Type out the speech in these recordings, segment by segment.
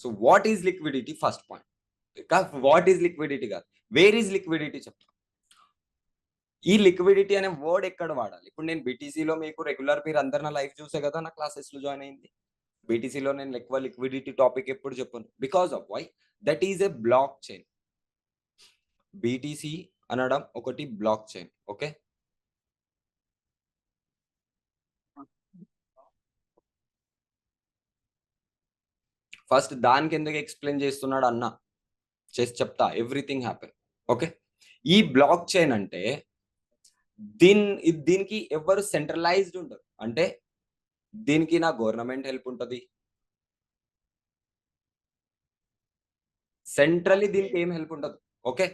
So what is liquidity first point. What is liquidity కాదు, where is liquidity చెప్తా. ఈ liquidity అనే word ఎక్కడ వాడాలి? ఇప్పుడు నేను బీటీసీలో మీకు రెగ్యులర్ మీరు అందరు నా లైఫ్ చూసే కదా నా క్లాసెస్లో జాయిన్ అయింది. బీటీసీలో నేను ఎక్కువ లిక్విడిటీ టాపిక్ ఎప్పుడు చెప్పను, because of why that is a blockchain. BTC అనడం ఒకటి బ్లాక్ చైన్. ఓకే, ఫస్ట్ దానికి ఎందుకు ఎక్స్ప్లెయిన్ చేస్తున్నాడు అన్న చేసి చెప్తా, ఎవ్రీథింగ్ హ్యాపెన్. ఓకే, ఈ బ్లాక్ చైన్ అంటే దీనికి ఎవరు సెంట్రలైజ్డ్ ఉంటారు అంటే దీనికి నా గవర్నమెంట్ హెల్ప్ ఉంటుంది, సెంట్రల్లీ దీనికి ఏం హెల్ప్ ఉండదు. ఓకే,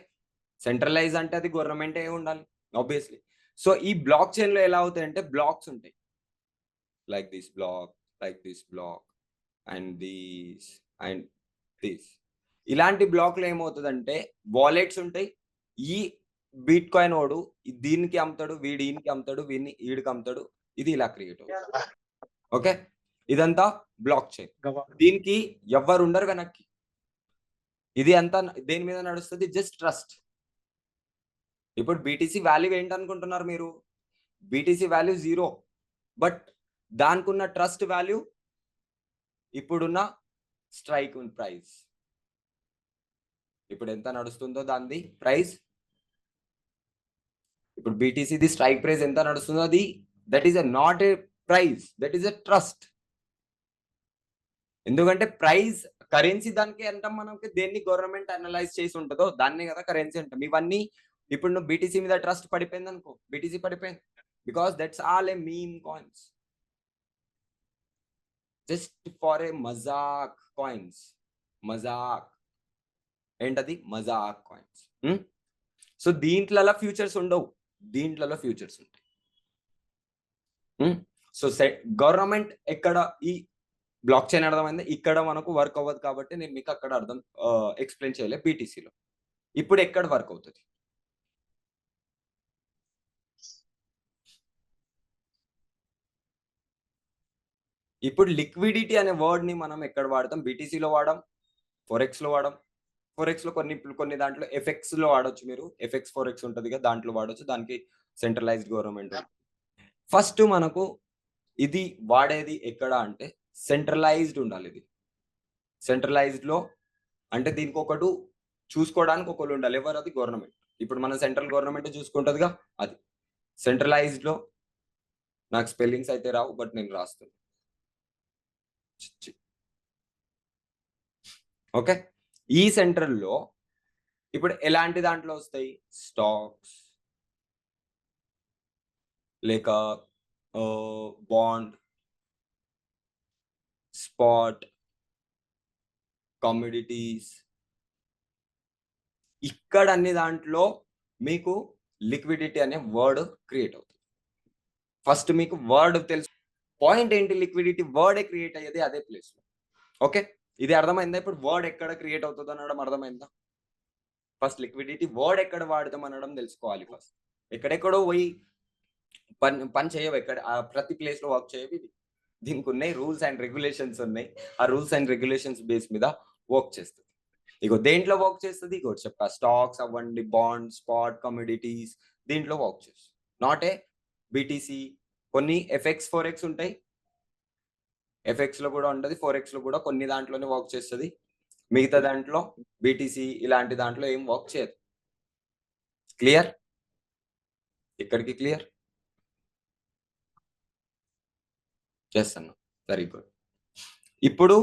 సెంట్రలైజ్ అంటే అది గవర్నమెంటే ఉండాలి ఆబ్వియస్లీ. సో ఈ బ్లాక్ చైన్ లో ఎలా అవుతాయి అంటే బ్లాక్స్ ఉంటాయి, like this block, like this block and this and this. ఇలాంటి బ్లాక్లు ఏమవుతుందంటే వాలెట్స్ ఉంటాయి. ఈ బిట్ కాయిన్ ఓడు దీనికి అమ్ముతాడు, వీడి ఈయనకి అమ్ముతాడు, వీడిని ఈడికి అమ్ముతాడు. ఇది ఇలా క్రియేట్ అవుతుంది. ఓకే, ఇదంతా బ్లాక్ చైన్. దీనికి ఎవ్వరు ఉండరు వెనక్కి. ఇది అంతా దేని మీద నడుస్తుంది? Just trust. ఇప్పుడు బీటీసీ వాల్యూ ఏంటనుకుంటున్నారు మీరు? బీటీసీ వాల్యూ 0, బట్ దానికి ఉన్న ట్రస్ట్ వాల్యూ ఇప్పుడున్న స్ట్రైక్ ప్రైస్. ఇప్పుడు ఎంత నడుస్తుందో దానిది ప్రైస్, ఇప్పుడు బీటీసీది స్ట్రైక్ ప్రైస్ ఎంత నడుస్తుందో అది that is not a price, that is a trust. ఎందుకంటే ప్రైస్ కరెన్సీ దానికి అంటాం మనకి, దేన్ని గవర్నమెంట్ అనలైజ్ చేసి ఉంటుందో దాన్ని కదా కరెన్సీ అంటాం. ఇవన్నీ ఇప్పుడు నువ్వు బీటీసీ మీద ట్రస్ట్ పడిపోయింది అనుకో, బీటీసీ పడిపోయింది, because that's all a meme coins, just for a మజాక్ కాయిన్స్. మజాక్ ఏంటది? మజాక్ కాయిన్స్. సో దీంట్లలో ఫ్యూచర్స్ ఉండవు, దీంట్లలో ఫ్యూచర్స్ ఉంటాయి. సో గవర్నమెంట్ ఎక్కడ ఈ బ్లాక్ చైన్ అర్థమైంది, ఇక్కడ మనకు వర్క్ అవ్వదు కాబట్టి నేను మీకు అక్కడ అర్థం ఎక్స్ప్లెయిన్ చేయలే బీటీసీలో. ఇప్పుడు ఎక్కడ వర్క్ అవుతుంది? ఇప్పుడు లిక్విడిటీ అనే వర్డ్ ని మనం ఎక్కడ వాడతాం? బీటీసీలో వాడడం, ఫోరెక్స్ లో వాడడం. ఫోరెక్స్ లో కొన్ని దాంట్లో ఎఫెక్స్ లో వాడొచ్చు. మీరు ఎఫెక్స్ ఫోరెక్స్ ఉంటుంది కదా, దాంట్లో వాడొచ్చు. దానికి సెంట్రలైజ్డ్ గవర్నమెంట్. ఫస్ట్ మనకు ఇది వాడేది ఎక్కడ అంటే సెంట్రలైజ్డ్ ఉండాలి. ఇది సెంట్రలైజ్డ్ లో అంటే దీనికి ఒకటి చూసుకోవడానికి ఒకళ్ళు ఉండాలి. ఎవరు? అది గవర్నమెంట్. ఇప్పుడు మన సెంట్రల్ గవర్నమెంట్ చూసుకుంటుందిగా, అది సెంట్రలైజ్డ్ లో. నాకు స్పెల్లింగ్స్ అయితే రావు, బట్ నేను రాస్తాను. ఓకే, ఈ సెంట్రల్ లో ఇప్పుడు ఎలాంటి దాంట్లో వస్తాయి? స్టాక్స్, లేక బాండ్, స్పాట్, కమ్యూడిటీస్. ఇక్కడ అన్ని దాంట్లో మీకు లిక్విడిటీ అనే వర్డ్ క్రియేట్ అవుతుంది. ఫస్ట్ మీకు వర్డ్ తెలుసు, పాయింట్ ఏంటి? లిక్విడిటీ వర్డే క్రియేట్ అయ్యేది అదే ప్లేస్ లో. ఓకే, ఇది అర్థమైందా? ఇప్పుడు వర్డ్ ఎక్కడ క్రియేట్ అవుతుంది అనడం అర్థమైందా? ఫస్ట్ లిక్విడిటీ వర్డ్ ఎక్కడ వాడతాం అనడం తెలుసుకోవాలి. ఫస్ట్ ఎక్కడెక్కడో పోయి పని చేయవు, ఎక్కడ ప్రతి ప్లేస్ లో వర్క్ చేయవు. ఇది దీనికి ఉన్నాయి రూల్స్ అండ్ రెగ్యులేషన్స్ ఉన్నాయి. ఆ రూల్స్ అండ్ రెగ్యులేషన్స్ బేస్ మీద వర్క్ చేస్తుంది. ఇగో దేంట్లో వర్క్ చేస్తుంది? ఇగో చెప్పా, స్టాక్స్ అవ్వండి, బాండ్, స్పాట్, కమ్యూడిటీస్, దీంట్లో వర్క్ చేస్తుంది. Not a BTC. కొన్ని ఎఫెక్స్ ఫోరెక్స్ ఉంటాయి, ఎఫెక్స్ లో కూడా ఉంటుంది, ఫోరెక్స్ లో కూడా కొన్ని దాంట్లోనే వర్క్ చేస్తుంది. మిగతా దాంట్లో బీటీసీ ఇలాంటి దాంట్లో ఏం వర్క్ చేయదు. క్లియర్? ఇక్కడికి క్లియర్ చేస్తాను. Very good. ఇప్పుడు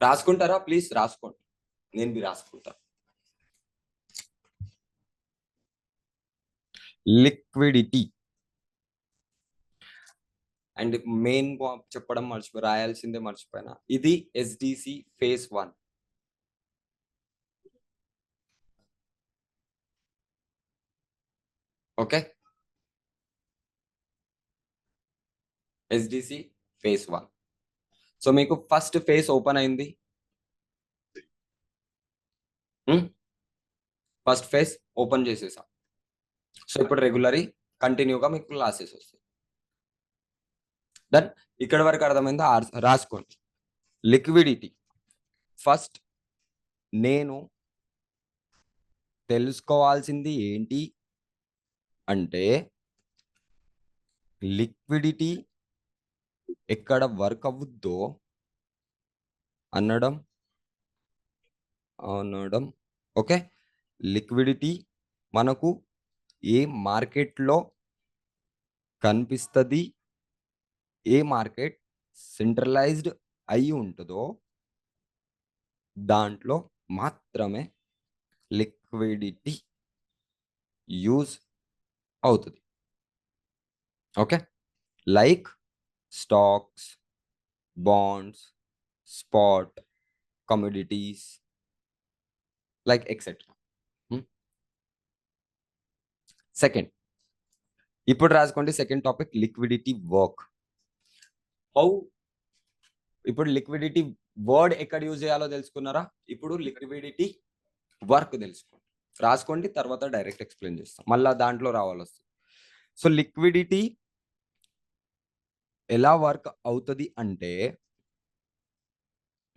రాసుకుంటారా? ప్లీజ్ రాసుకోండి, నేను రాసుకుంటా. లిక్విడిటీ అండ్ మెయిన్ చెప్పడం రాయాల్సిందే మర్చిపోయినా. ఇది SDC phase 1. Okay, SDC phase 1. So మీకు ఫస్ట్ ఫేజ్ ఓపెన్ అయింది. ఫస్ట్ ఫేజ్ ఓపెన్ చేసేసాం. సో ఇప్పుడు రెగ్యులర్ కంటిన్యూగా మీకు క్లాసెస్ వస్తాయి. దెన్ ఇక్కడ వరకు అర్థమైందా? రాసుకోండి. లిక్విడిటీ ఫస్ట్ నేను తెలుసుకోవాల్సింది ఏంటి అంటే లిక్విడిటీ ఎక్కడ వర్క్ అవుద్దో అనడం ఓకే. లిక్విడిటీ మనకు ఏ మార్కెట్లో కనిపిస్తుంది, ఏ మార్కెట్ సెంట్రలైజ్డ్ అయి ఉంటుందో దాంట్లో మాత్రమే లిక్విడిటీ యూజ్ అవుతుంది. Okay. Like stocks, bonds, spot, commodities like etcetera. Second, ఇప్పుడు రాసుకోండి second topic liquidity work. How ఇప్పుడు లిక్విడిటీ వర్డ్ ఎక్కడ యూజ్ చేయాలో తెలుసుకున్నారా? ఇప్పుడు లిక్విడిటీ వర్క్ తెలుసుకోండి, రాసుకోండి, తర్వాత డైరెక్ట్ ఎక్స్ప్లెయిన్ చేస్తాం, మళ్ళీ దాంట్లో రావాలి వస్తుంది. సో లిక్విడిటీ ఎలా వర్క్ అవుతుంది అంటే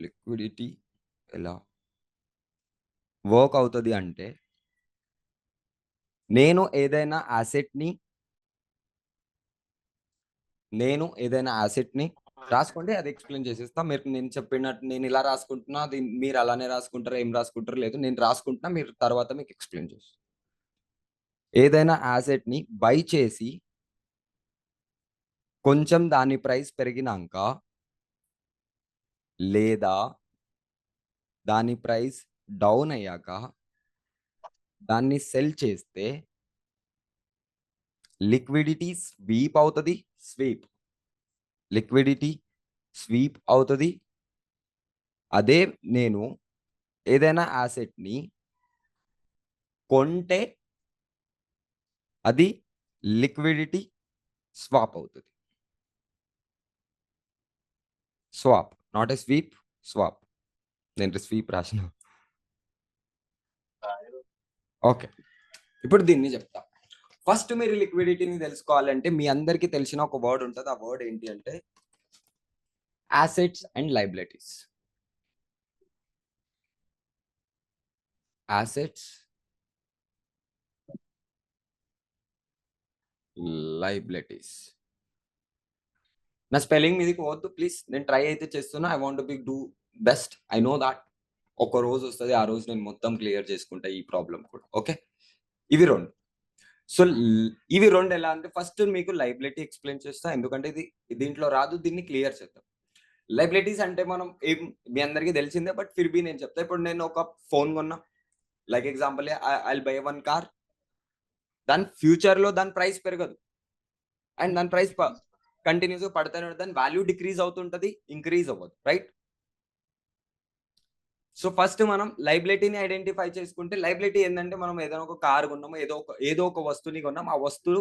లిక్విడిటీ ఎలా వర్క్ అవుతుంది అంటే నేను ఏదైనా యాసెట్ని రాసుకోండి, అది ఎక్స్ప్లెయిన్ చేసేస్తా. మీరు నేను చెప్పినట్టు నేను ఇలా రాసుకుంటున్నా, అది మీరు అలానే రాసుకుంటారా, ఏం రాసుకుంటారో లేదు, నేను రాసుకుంటున్నా, మీరు తర్వాత మీకు ఎక్స్ప్లెయిన్ చేస్తాను. ఏదైనా యాసెట్ని బై చేసి కొంచెం దాని ప్రైస్ పెరిగినాక లేదా దాని ప్రైస్ డౌన్ అయ్యాక దాన్ని సెల్ చేస్తే లిక్విడిటీ స్వీప్ అవుతుంది. లిక్విడిటీ స్వీప్ అవుతుంది. అదే నేను ఏదైనా యాసెట్ని కొంటే అది లిక్విడిటీ స్వాప్ అవుతుంది. Swap, not a sweep, swap. నేను స్వీప్ రాసిన. ఓకే, ఇప్పుడు దీన్ని చెప్తా. ఫస్ట్ మీరు లిక్విడిటీని తెలుసుకోవాలంటే మీ అందరికీ తెలిసిన ఒక వర్డ్ ఉంటుంది. ఆ వర్డ్ ఏంటి అంటే assets and liabilities. Assets, liabilities. నా స్పెల్లింగ్ మీదకి పోవద్దు ప్లీజ్, నేను ట్రై అయితే చేస్తున్నా. I want be do best, I know that. ఒక రోజు వస్తుంది, ఆ రోజు నేను మొత్తం క్లియర్ చేసుకుంటా ఈ ప్రాబ్లం కూడా. ఓకే, ఇవి రెండు. సో ఇవి రెండు ఎలా అంటే ఫస్ట్ మీకు లయబిలిటీ ఎక్స్ప్లెయిన్ చేస్తా, ఎందుకంటే ఇది దీంట్లో రాదు, దీన్ని క్లియర్ చేద్దాం. లయబిలిటీస్ అంటే మనం ఏం మీ అందరికీ తెలిసిందే, బట్ ఫిర్ బి నేను చెప్తా. ఇప్పుడు నేను ఒక ఫోన్ కొన్నా, like example I by one car. దాని ఫ్యూచర్ లో దాని ప్రైస్ పెరగదు, అండ్ దాని ప్రైస్ కంటిన్యూస్ గా పడుతూనే ఉంటుంది. దాని వాల్యూ డిక్రీజ్ అవుతుంటది, ఇంక్రీజ్ అవ్వదు, రైట్? సో ఫస్ట్ మనం లయబిలిటీని ఐడెంటిఫై చేసుకుంటే, లయబిలిటీ ఏంటంటే మనం ఏదైనా ఒక కార్ కొన్నాము, ఏదో ఒక వస్తువుని కొన్నాం, ఆ వస్తువు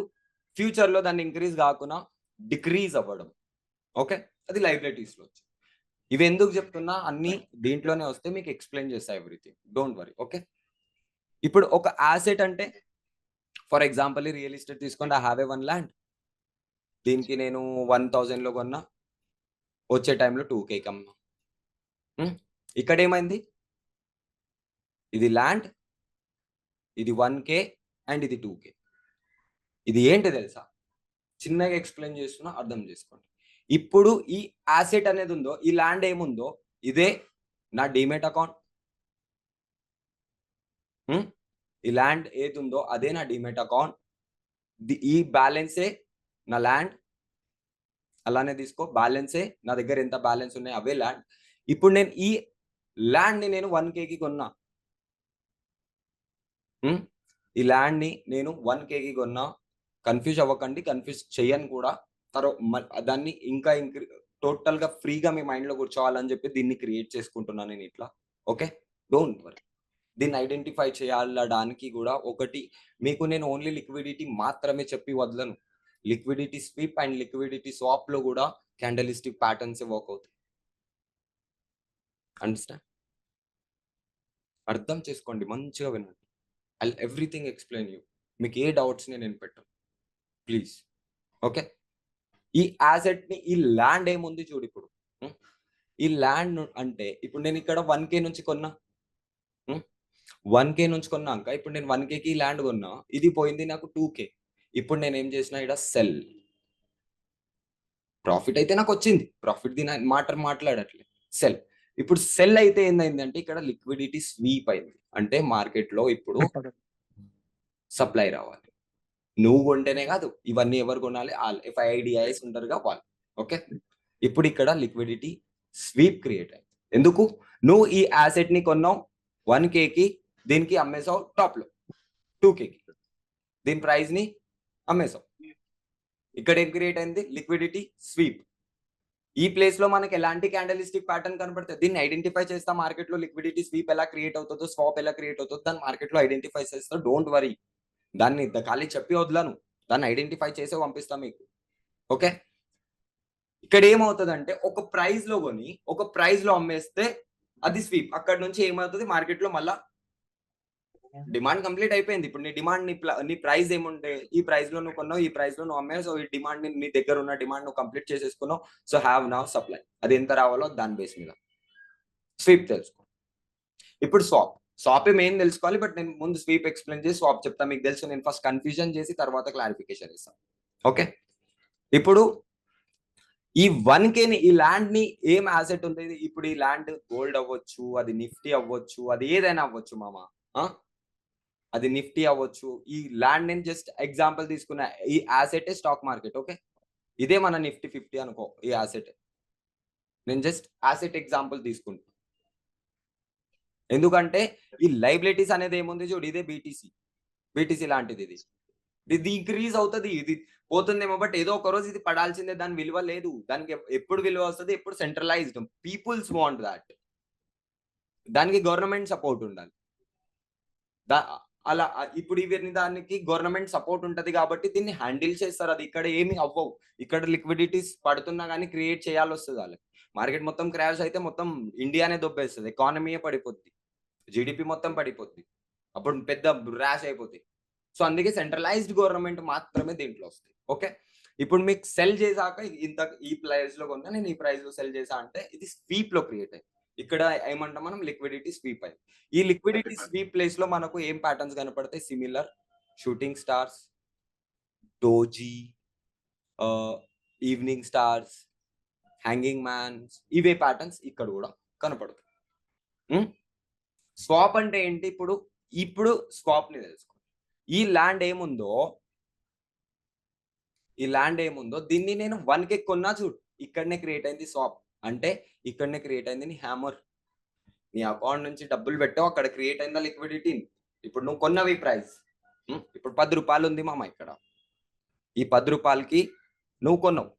ఫ్యూచర్ లో దాన్ని ఇంక్రీజ్ కాకుండా డిక్రీజ్ అవ్వడం. ఓకే, అది లయబిలిటీస్ లో. ఇవి ఎందుకు చెప్తున్నా, అన్ని దీంట్లోనే వస్తే మీకు ఎక్స్ప్లెయిన్ చేస్తా ఎవ్రీథింగ్, డోంట్ వరీ. ఓకే, ఇప్పుడు ఒక యాసెట్ అంటే ఫర్ ఎగ్జాంపుల్ రియల్ ఎస్టేట్ తీసుకోండి. I have a one land. దీనికి నేను 1000 లో కొన్నా, వచ్చే టైంలో 2K అమ్మా. ఇక్కడ ఏమైంది, ఇది ల్యాండ్, ఇది 1K అండ్ ఇది 2K. ఇది ఏంటి తెలుసా? చిన్నగా ఎక్స్ప్లెయిన్ చేస్తున్నా, అర్థం చేసుకోండి. ఇప్పుడు ఈ యాసెట్ అనేది ఉందో, ఈ ల్యాండ్ ఏముందో, ఇదే నా డిమెట్ అకౌంట్. ఈ ల్యాండ్ ఏది ఉందో అదే నా డిమెట్ అకౌంట్. ఈ బ్యాలెన్సే నా ల్యాండ్. అలానే తీసుకో, బ్యాలెన్సే నా దగ్గర ఎంత బ్యాలెన్స్ ఉన్నాయి అవే ల్యాండ్. ఇప్పుడు నేను ఈ ల్యాండ్ ని నేను 1Kకి కొన్నా. ఈ ల్యాండ్ ని నేను 1Kకి కొన్నా. కన్ఫ్యూజ్ అవ్వకండి, కన్ఫ్యూజ్ చెయ్యను కూడా. దాన్ని ఇంకా టోటల్ గా ఫ్రీగా మీ మైండ్ లో కూర్చోవాలని చెప్పి దీన్ని క్రియేట్ చేసుకుంటున్నాను నేను ఇట్లా. Okay, don't worry. దీన్ని ఐడెంటిఫై చేయాలడానికి కూడా ఒకటి మీకు నేను ఓన్లీ లిక్విడిటీ మాత్రమే చెప్పి వదలను. Liquidity sweep and liquidity swap లో కూడా క్యాండలిస్టిక్ ప్యాటర్న్స్ వర్క్ అవుతాయి. అండర్స్టాండ్? అర్థం చేసుకోండి, మంచిగా వినండి. I everything explain you. మీకు ఏ డౌట్స్ నేను పెట్టను ప్లీజ్. ఓకే, ఈ యాసెట్ ని, ఈ ల్యాండ్ ఏముంది చూడు ఇప్పుడు, ఈ ల్యాండ్ అంటే ఇప్పుడు నేను ఇక్కడ 1K నుంచి కొన్నా, 1K నుంచి కొన్నాక ఇప్పుడు నేను 1Kకి ల్యాండ్ కొన్నా, ఇది పోయింది నాకు 2K. ఇప్పుడు నేను ఏం చేసిన ఇక్కడ సెల్, ప్రాఫిట్ అయితే నాకు వచ్చింది, ప్రాఫిట్ దీని మాట్లాడట్లేదు, సెల్. ఇప్పుడు సెల్ అయితే ఏంటంటే ఇక్కడ లిక్విడిటీ స్వీప్ అయింది, అంటే మార్కెట్ లో ఇప్పుడు సప్లై రావాలి. నువ్వు కొంటేనే కాదు, ఇవన్నీ ఎవరు కొనాలి, FIDIs ఉంటారుగా వాళ్ళు. ఓకే, ఇప్పుడు ఇక్కడ లిక్విడిటీ స్వీప్ క్రియేట్ అయింది. ఎందుకు? నువ్వు ఈ యాసెట్ ని కొన్నావు 1Kకి, దీనికి అమ్మేసావు టాప్ లో 2Kకి, దీని ప్రైస్ ని అమ్మేసావు. ఇక్కడ ఏం క్రియేట్ అయింది? Liquidity sweep. ఈ ప్లేస్ లో మనకి ఎలాంటి క్యాండలిస్టిక్ ప్యాటర్న్ కనబడుతుంది, దీన్ని ఐడెంటిఫై చేస్తా. మార్కెట్ లో లిక్విడిటీ స్వీప్ ఎలా క్రియేట్ అవుతుందో, స్వాప్ ఎలా క్రియేట్ అవుతుందో దాన్ని మార్కెట్ లో ఐడెంటిఫై చేస్తా. డోంట్ వరీ, దాన్ని ఖాళీ చెప్పి వదలను, దాన్ని ఐడెంటిఫై చేసి పంపిస్తా మీకు. ఓకే, ఇక్కడ ఏమవుతుందంటే ఒక ప్రైస్ లో కొని ఒక ప్రైస్ లో అమ్మేస్తే అది స్వీప్. అక్కడ నుంచి ఏమవుతుంది, మార్కెట్ లో మళ్ళా డిమాండ్ కంప్లీట్ అయిపోయింది. ఇప్పుడు నీ డిమాండ్ నీ ప్రైస్ ఏముంటే ఈ ప్రైస్ లో నువ్వు కొన్నావు, ఈ ప్రైస్ లో నువ్వు అమ్మావు. సో ఈ డిమాండ్ నీ దగ్గర ఉన్న డిమాండ్ నువ్వు కంప్లీట్ చేసేసుకున్నావు. సో హ్యావ్ నౌ సప్లై, అది ఎంత రావాలో దాని బేస్ మీద స్వీప్ తెలుసుకో. ఇప్పుడు స్వాప్ ఏం తెలుసుకోవాలి, బట్ నేను ముందు స్వీప్ ఎక్స్ప్లెయిన్ చేసి స్వాప్ చెప్తా. మీకు తెలుసు, నేను ఫస్ట్ కన్ఫ్యూజన్ చేసి తర్వాత క్లారిఫికేషన్ ఇస్తాను. ఓకే, ఇప్పుడు ఈ 1Kని, ఈ ల్యాండ్ ని ఏం యాసెట్ ఉంది? ఇప్పుడు ఈ ల్యాండ్ గోల్డ్ అవ్వచ్చు, అది నిఫ్టీ అవ్వచ్చు, అది ఏదైనా అవ్వచ్చు మామ, అది నిఫ్టీ అవ్వచ్చు. ఈ ల్యాండ్ నేను జస్ట్ ఎగ్జాంపుల్ తీసుకున్నా, ఈ యాసెట్ స్టాక్ మార్కెట్. ఓకే, ఇదే మన నిఫ్టీ 50 అనుకో, ఈ యాసెట్ నేను జస్ట్ యాసెట్ ఎగ్జాంపుల్ తీసుకుంటా. ఎందుకంటే ఈ లైబిలిటీస్ అనేది ఏముంది చూడు, ఇదే బీటీసీ లాంటిది. ఇది ఇంక్రీజ్ అవుతుంది, ఇది పోతుందేమో, బట్ ఏదో ఒక రోజు ఇది పడాల్సిందే. దాని విలువ లేదు, దానికి ఎప్పుడు విలువ వస్తుంది, ఎప్పుడు సెంట్రలైజ్డ్. పీపుల్స్ వాంట్ దాట్, దానికి గవర్నమెంట్ సపోర్ట్ ఉండాలి. అలా ఇప్పుడు ఇవన్నీ దానికి గవర్నమెంట్ సపోర్ట్ ఉంటది కాబట్టి దీన్ని హ్యాండిల్ చేస్తారు. అది ఇక్కడ ఏమి అవ్వవు. ఇక్కడ లిక్విడిటీస్ పడుతున్నా కానీ క్రియేట్ చేయాల్సి వస్తుంది వాళ్ళకి. మార్కెట్ మొత్తం క్రాష్ అయితే మొత్తం ఇండియానే దొబ్బేస్తుంది, ఎకానమీయే పడిపోద్ది, జీడిపి మొత్తం పడిపోద్ది, అప్పుడు పెద్ద ర్యాష్ అయిపోతుంది. సో అందుకే సెంట్రలైజ్డ్ గవర్నమెంట్ మాత్రమే దీంట్లో వస్తుంది. ఓకే, ఇప్పుడు మీకు సెల్ చేసాక ఈ ప్రైస్ లో కొన్నా, నేను ఈ ప్రైస్ లో సెల్ చేసా అంటే ఇది స్వీప్ లో క్రియేట్ అయింది. ఇక్కడ ఏమంటాం మనం, లిక్విడిటీ స్వీప్ అయింది. ఈ లిక్విడిటీ స్వీప్ ప్లేస్ లో మనకు ఏం ప్యాటర్న్స్ కనపడతాయి? Similar, shooting stars, doji, evening stars, hanging mans, ఇవే ప్యాటర్న్స్ ఇక్కడ కూడా కనపడతాయి. స్వాప్ అంటే ఏంటి? ఇప్పుడు స్వాప్ ని తెలుసుకో. ఈ ల్యాండ్ ఏముందో దీన్ని నేను 1K కొన్నా చూడు, ఇక్కడనే క్రియేట్ అయింది స్వాప్. అంటే ఇక్కడనే క్రియేట్ అయింది నీ హ్యామర్. నీ అకౌంట్ నుంచి డబ్బులు పెట్టావు, అక్కడ క్రియేట్ అయిందా లిక్విడిటీ. ఇప్పుడు నువ్వు కొన్నవి ప్రైస్, ఇప్పుడు 10 రూపాయలు ఉంది మామ. ఇక్కడ ఈ 10 రూపాయలకి నువ్వు కొన్నావు,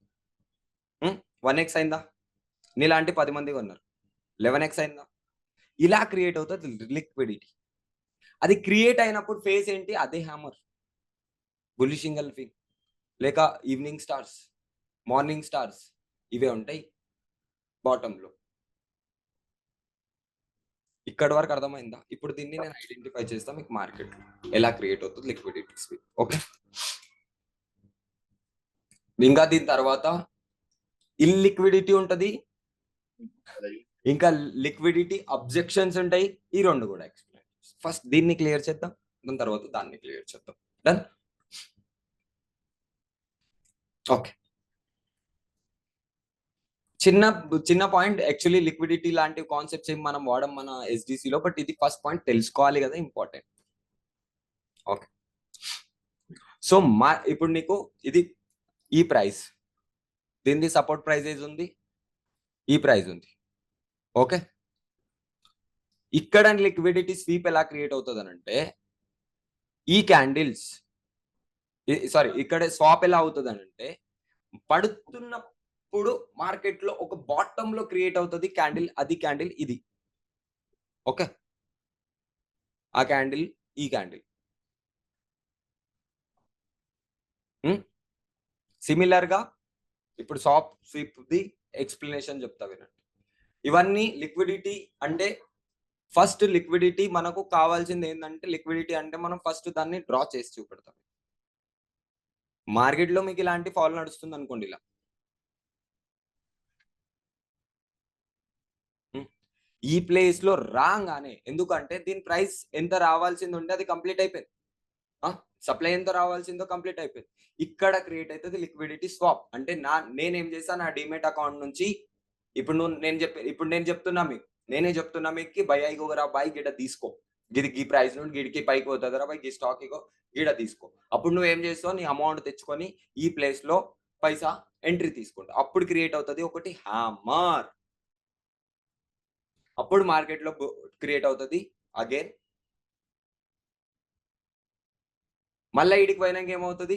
1X అయిందా? నీలాంటి 10 మంది కొన్నారు, 11X అయిందా? ఇలా క్రియేట్ అవుతుంది లిక్విడిటీ. అది క్రియేట్ అయినప్పుడు ఫేస్ ఏంటి? అదే హ్యామర్, బుల్లిష్ ఇంగల్ఫింగ్, లేక ఈవినింగ్ స్టార్స్, మార్నింగ్ స్టార్స్, ఇవే ఉంటాయి బాటమ్ లో. ఇక్కడ వరకు అర్థమైందా? ఇప్పుడు దీన్ని నేను ఐడెంటిఫై చేస్తా మీకు మార్కెట్ ఎలా క్రియేట్ అవుతుంది లిక్విడిటీ స్వీప్. ఓకే, ఇంకా దీని తర్వాత ఇల్లిక్విడిటీ ఉంటది, ఇంకా లిక్విడిటీ అబ్జెక్షన్స్ ఉంటాయి. ఈ రెండు కూడా ఎక్స్ప్లెయిన్. ఫస్ట్ దీన్ని క్లియర్ చేద్దాం, దాని తర్వాత దాన్ని క్లియర్ చేద్దాం. డన్? ఓకే, చిన్న పాయింట్. యాక్చువల్లీ లిక్విడిటీ లాంటి కాన్సెప్ట్స్ ఏం మనం వాడడం మన ఎస్డిసిలో, బట్ ఇది ఫస్ట్ పాయింట్ తెలుసుకోవాలి కదా, ఇంపార్టెంట్. ఓకే, సో ఇప్పుడు నీకు ఇది ఈ ప్రైస్, దీనికి సపోర్ట్ ప్రైస్ ఉంది, ఈ ప్రైస్ ఉంది. ఓకే, ఇక్కడ లిక్విడిటీ స్వీప్ ఎలా క్రియేట్ అవుతుంది అంటే, ఈ క్యాండిల్స్, సారీ, ఇక్కడ స్వాప్ ఎలా అవుతుంది అంటే, పడుతున్నప్పుడు మార్కెట్ లో ఒక బాటమ్ లో క్రియేట్ అవుతుంది క్యాండిల్. అది క్యాండిల్ ఇది. ఓకే, ఆ క్యాండిల్ ఈ క్యాండిల్. సిమిలర్ గా ఇప్పుడు స్వీప్ ది ఎక్స్ప్లెనేషన్ చెప్తా వినండి. ఇవన్నీ లిక్విడిటీ అంటే, ఫస్ట్ లిక్విడిటీ మనకు కావాల్సింది ఏంటంటే, లిక్విడిటీ అంటే మనం ఫస్ట్ దాన్ని డ్రా చేసి చూపెడతాం. మార్కెట్ లో మీకు ఇలాంటి ఫాల్ నడుస్తుంది అనుకోండి, ఇలా ఈ ప్లేస్ లో రాగానే, ఎందుకంటే దీని ప్రైస్ ఎంత రావాల్సింది ఉంటే అది కంప్లీట్ అయిపోయింది, సప్లై ఎంత రావాల్సిందో కంప్లీట్ అయిపోయింది. ఇక్కడ క్రియేట్ అవుతుంది లిక్విడిటీ స్వాప్. అంటే నేనేం చేశాను, నా డిమెట్ అకౌంట్ నుంచి ఇప్పుడు నేనే చెప్తున్నా మీకు బై అయిగోరా బై గిడ తీసుకో, గిది ప్రైస్ నుండి గిడికి పైకి పోతుంది రా బై, గి స్టాక్ ఇగో గిడ తీసుకో. అప్పుడు నువ్వేం చేస్తావు, నీ అమౌంట్ తెచ్చుకొని ఈ ప్లేస్ లో పైసా ఎంట్రీ తీసుకుంటావు. అప్పుడు క్రియేట్ అవుతుంది ఒకటి హ్యామర్. అప్పుడు మార్కెట్ లో క్రియేట్ అవుతుంది అగైన్. మళ్ళీ ఇడికి పోయినాక ఏమవుతుంది,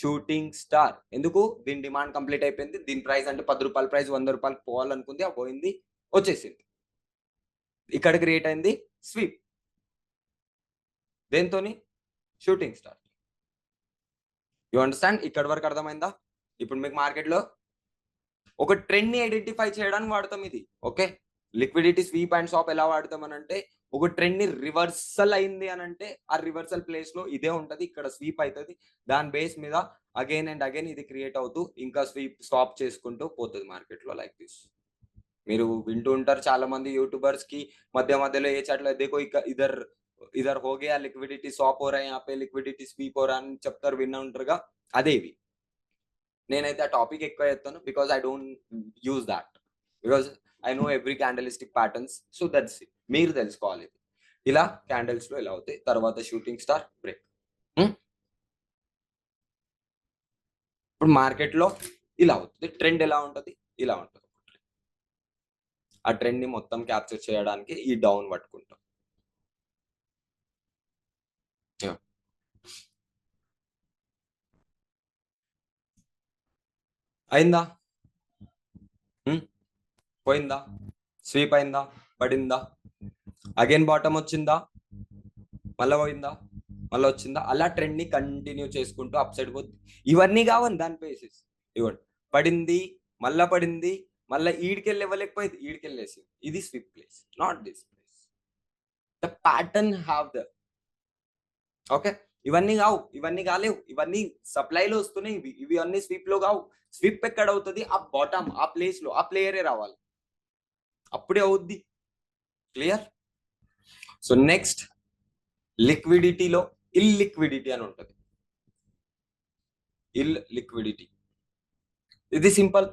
షూటింగ్ స్టార్. ఎందుకు, దీని డిమాండ్ కంప్లీట్ అయిపోయింది, దీని ప్రైస్ అంటే 10 రూపాయల ప్రైస్ 100 రూపాయలకు పోవాలనుకుంది, ఆ పోయింది, వచ్చేసింది. ఇక్కడ క్రియేట్ అయింది స్వీప్, దేంతోని, షూటింగ్ స్టార్. You understand? ఇక్కడ వరకు అర్థమైందా? ఇప్పుడు మీకు మార్కెట్ లో ఒక ట్రెండ్ ని ఐడెంటిఫై చేయడానికి వాడతాం ఇది. Okay, liquidity sweep and swap ఎలా వాడతాం అని అంటే, ఒక ట్రెండ్ ని రివర్సల్ అయింది అని అంటే ఆ రివర్సల్ ప్లేస్ లో ఇదే ఉంటది, ఇక్కడ స్వీప్ అవుతుంది, దాని బేస్ మీద అగైన్ అండ్ అగైన్ ఇది క్రియేట్ అవుతూ ఇంకా స్వాప్ చేసుకుంటూ పోతుంది మార్కెట్ లో, లైక్ దిస్. మీరు వింటూ ఉంటారు చాలా మంది యూట్యూబర్స్ కి మధ్య మధ్యలో ఏ చాట్లో దేకో ఇదర్ ఇదర్ హో గయా లిక్విడిటీ స్వాప్ హో రా యహా పే లిక్విడిటీ స్వీప్ హో రా అని చెప్తారు, విన్నా ఉంటారుగా, అదే ఇవి. నేనైతే ఆ టాపిక్ ఎక్కువ చెప్తాను because I don't use that, because I know every candlestick patterns. So that's it, మీరు తెలుసుకోవాలి ఇలా క్యాండిల్స్ లో ఎలా అవుతాయి. తర్వాత షూటింగ్ స్టార్ బ్రేక్. ఇప్పుడు మార్కెట్ లో ఇలా అవుతుంది, ట్రెండ్ ఎలా ఉంటుంది, ఇలా ఉంటుంది. ఆ ట్రెండ్ ని మొత్తం క్యాప్చర్ చేయడానికి ఈ డౌన్ పట్టుకుంటాం. అయిందా, పోయిందా, స్వీప్ అయిందా, పడిందా, అగైన్ బాటమ్ వచ్చిందా, మళ్ళీ పోయిందా, మళ్ళీ వచ్చిందా, అలా ట్రెండ్ ని కంటిన్యూ చేసుకుంటూ అప్ సైడ్ పోతుంది. ఇవన్నీ కావాలి దాని బేసిస్. ఇవ్వండి, పడింది, మళ్ళా పడింది, మళ్ళీ ఈడికెళ్ళి ఇవ్వలేకపోయింది, ఈడికెళ్ళేసి, ఇది sweep place, not this place. The pattern have the, okay, ఇవన్నీ కావు, ఇవన్నీ కాలేవు, ఇవన్నీ సప్లైలో వస్తున్నాయి, ఇవి అన్ని స్వీప్ లో కావు. స్విప్ ఎక్కడ అవుతుంది, ఆ బాటమ్, ఆ ప్లేస్ లో ఆ ప్లేయరే రావాలి, అప్పుడే అవుద్ది. క్లియర్? సో నెక్స్ట్, లిక్విడిటీలో ఇల్లిక్విడిటీ అని ఉంటుంది. లిక్విడిటీ ఇది సింపుల్,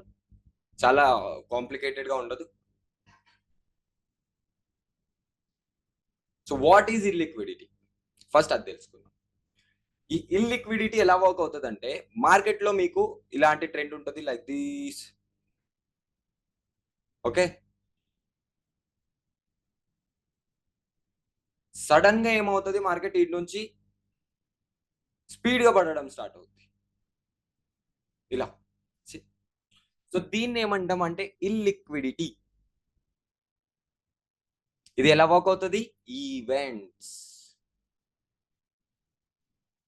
చాలా కాంప్లికేటెడ్ గా ఉండదు. సో వాట్ ఈజ్ ఇల్లిక్విడిటీ, ఫస్ట్ అది తెలుసుకుందాం. ఈ ఇల్లిక్విడిటీ ఎలా వర్క్ అవుతుంది అంటే, మార్కెట్ లో మీకు ఇలాంటి ట్రెండ్ ఉంటుంది లైక్ దీస్. ఓకే, సడన్ గా ఏమవుతుంది, మార్కెట్ ఇటు నుంచి స్పీడ్ గా పడడం స్టార్ట్ అవుతుంది ఇలా. సో దీన్ని ఏమంటాం అంటే ఇల్లిక్విడిటీ. ఇది ఎలా వర్క్ అవుతుంది, ఈవెంట్స్,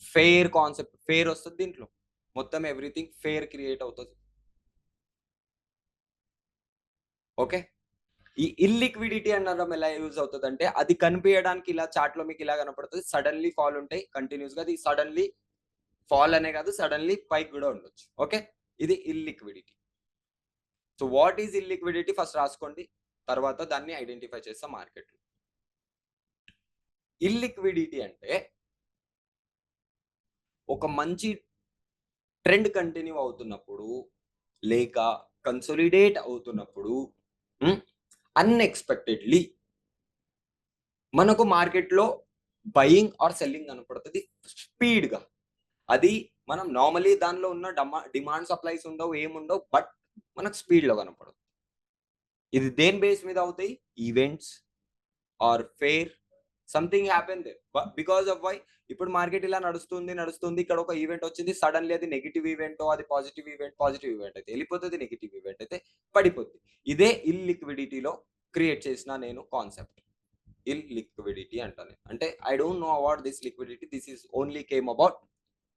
ఫెయిర్ కాన్సెప్ట్, ఫెయిర్ వస్తుంది దీంట్లో, మొత్తం ఎవ్రీథింగ్ ఫెయిర్ క్రియేట్ అవుతుంది. ఓకే, ఈ ఇల్లిక్విడిటీ అనడం ఎలా యూజ్ అవుతుంది అంటే, అది కనిపించడానికి ఇలా చార్ట్ లో మీకు ఇలా కనపడుతుంది, సడన్లీ ఫాల్ ఉంటాయి కంటిన్యూస్ గా, అది సడన్లీ ఫాల్ అనే కాదు, సడన్లీ పైకి కూడా ఉండొచ్చు. ఓకే, ఇది ఇల్లిక్విడిటీ. సో వాట్ ఈజ్ ఇల్లిక్విడిటీ ఫస్ట్ రాసుకోండి, తర్వాత దాన్ని ఐడెంటిఫై చేస్తాం మార్కెట్ లో. ఇల్లిక్విడిటీ అంటే ఒక మంచి ట్రెండ్ కంటిన్యూ అవుతున్నప్పుడు, లేక కన్సోలిడేట్ అవుతున్నప్పుడు, అన్ఎక్స్పెక్టెడ్లీ మనకు మార్కెట్ లో బయింగ్ ఆర్ సెల్లింగ్ కనపడుతుంది స్పీడ్ గా. అది మనం నార్మలీ దానిలో ఉన్న డిమాండ్ సప్లైస్ ఉండవు, ఏముండవు, బట్ మనకు స్పీడ్ లో కనపడదు. ఇది దేని బేస్ మీద అవుతాయి, events are fair, something happen they, because of why. ఇప్పుడు మార్కెట్ ఇలా నడుస్తుంది, ఇక్కడ ఒక ఈవెంట్ వచ్చింది, సడన్లీ అది నెగిటివ్ ఈవెంట్, అది పాజిటివ్ ఈవెంట్ అయితే వెళ్ళిపోతుంది, నెగిటివ్ ఈవెంట్ అయితే పడిపోతుంది. ఇదే ఇల్లిక్విడిటీలో క్రియేట్ చేసిన నేను కాన్సెప్ట్, ఇల్లిక్విడిటీ అంటాను. అంటే I don't know about this liquidity, this is only came about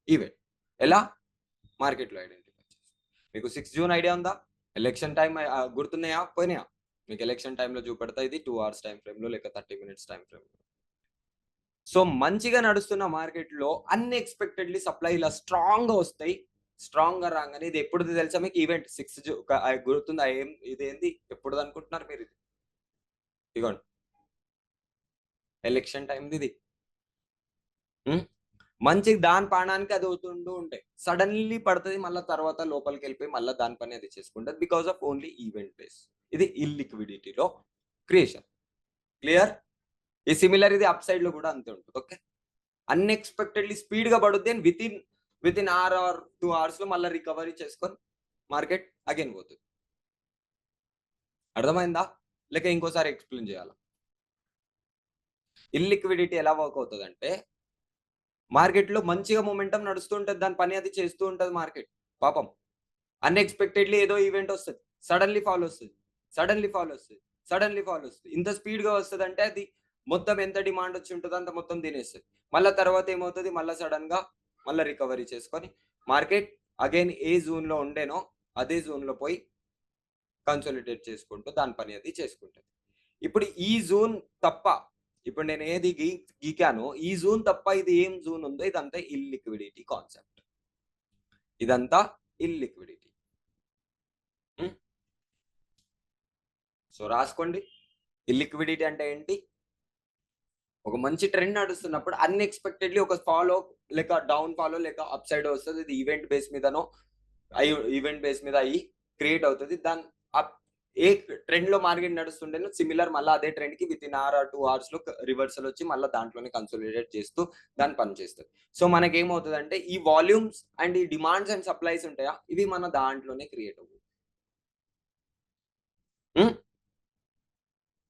event. ఎలా మార్కెట్ లో ఐడెంటిఫై చేసి, మీకు 6 జూన్ ఐడియా ఉందా, ఎలక్షన్ టైం గుర్తున్నాయా, పోయినాయా మీకు? ఎలక్షన్ టైంలో చూపెడతా, ఇది 2 hours టైం ఫ్రేమ్ లో లేక 30 minutes టైం ఫ్రేమ్ లో. సో మంచిగా నడుస్తున్న మార్కెట్ లో అన్ఎక్స్పెక్టెడ్లీ సప్లై ఇలా స్ట్రాంగ్ గా వస్తాయి, స్ట్రాంగ్ గా రాగానే ఇది ఎప్పుడు తెలుసా మీకు? ఈవెంట్ 6 గుర్తుందా? ఇదేంది ఎప్పుడు అనుకుంటున్నారు మీరు? ఇది ఇగోండి, ఎలక్షన్ టైంది ఇది. మంచి దాని పానానికి అది అవుతుంటూ ఉంటాయి. సడన్లీ పడుతుంది, మళ్ళీ తర్వాత లోపలికి వెళ్ళిపోయి మళ్ళీ దాని పని అది చేసుకుంటుంది. Because of only event base. ఇది ఇల్లిక్విడిటీలో క్రియేషన్. క్లియర్? ఈ సిమిలర్ ఇది అప్ సైడ్ లో కూడా అంతే ఉంటుంది. ఓకే, అన్ఎక్స్పెక్టెడ్లీ స్పీడ్ గా పడుద్ది and within hour or 2 hours లో మళ్ళీ రికవరీ చేసుకొని మార్కెట్ అగైన్ పోతుంది. అర్థమైందా? లేక ఇంకోసారి ఎక్స్ప్లెయిన్ చేయాలా? ఇల్లిక్విడిటీ ఎలా వర్క్ అవుతుంది అంటే, మార్కెట్ లో మంచిగా మొమెంటం నడుస్తూ ఉంటది, దాని పని అది చేస్తూ ఉంటది మార్కెట్. పాపం అన్ఎక్స్పెక్టెడ్లీ ఏదో ఈవెంట్ వస్తుంది, సడన్లీ ఫాల్ వస్తుంది, సడన్లీ ఫాల్ వస్తుంది, సడన్లీ ఫాల్ వస్తుంది. ఇంత స్పీడ్ గా వస్తుంది అంటే అది మొత్తం ఎంత డిమాండ్ వచ్చి ఉంటుందో అంత మొత్తం తినేస్తుంది. మళ్ళీ తర్వాత ఏమవుతుంది, మళ్ళీ సడన్ గా మళ్ళీ రికవరీ చేసుకొని మార్కెట్ అగైన్ ఏ జోన్ లో ఉండేనో అదే జోన్ లో పోయి కన్సాలిడేట్ చేసుకుంటూ దాని పని అది చేసుకుంటుంది. ఇప్పుడు ఈ జోన్ తప్ప, ఇప్పుడు నేను ఏది గీకానో ఈ జోన్ తప్ప ఇది ఏం జోన్ ఉందో ఇదంతా ఇల్లిక్విడిటీ కాన్సెప్ట్. ఇదంతా ఇల్లిక్విడిటీ. సో రాసుకోండి, ఇల్లిక్విడిటీ అంటే ఏంటి? ఒక మంచి ట్రెండ్ నడుస్తున్నప్పుడు అన్ఎక్స్పెక్టెడ్లీ ఒక ఫాలో లేక డౌన్ ఫాలో లేక అప్ సైడ్ వస్తుంది. ఇది ఈవెంట్ బేస్ మీదనో ఈవెంట్ బేస్ మీద అయ్యి క్రియేట్ అవుతుంది. దాని ఏ ట్రెండ్ లో మార్కెట్ నడుస్తుండేనో సిమిలర్ మళ్ళీ అదే ట్రెండ్ కి within hour or 2 hours లో రివర్సల్ వచ్చి మళ్ళీ దాంట్లోనే కన్సాలిడేట్ చేస్తూ దాన్ని పని చేస్తుంది. సో మనకి ఏమవుతుంది అంటే ఈ వాల్యూమ్స్ అండ్ ఈ డిమాండ్స్ అండ్ సప్లైస్ ఉంటాయా, ఇవి మన దాంట్లోనే క్రియేట్ అవుతాయి.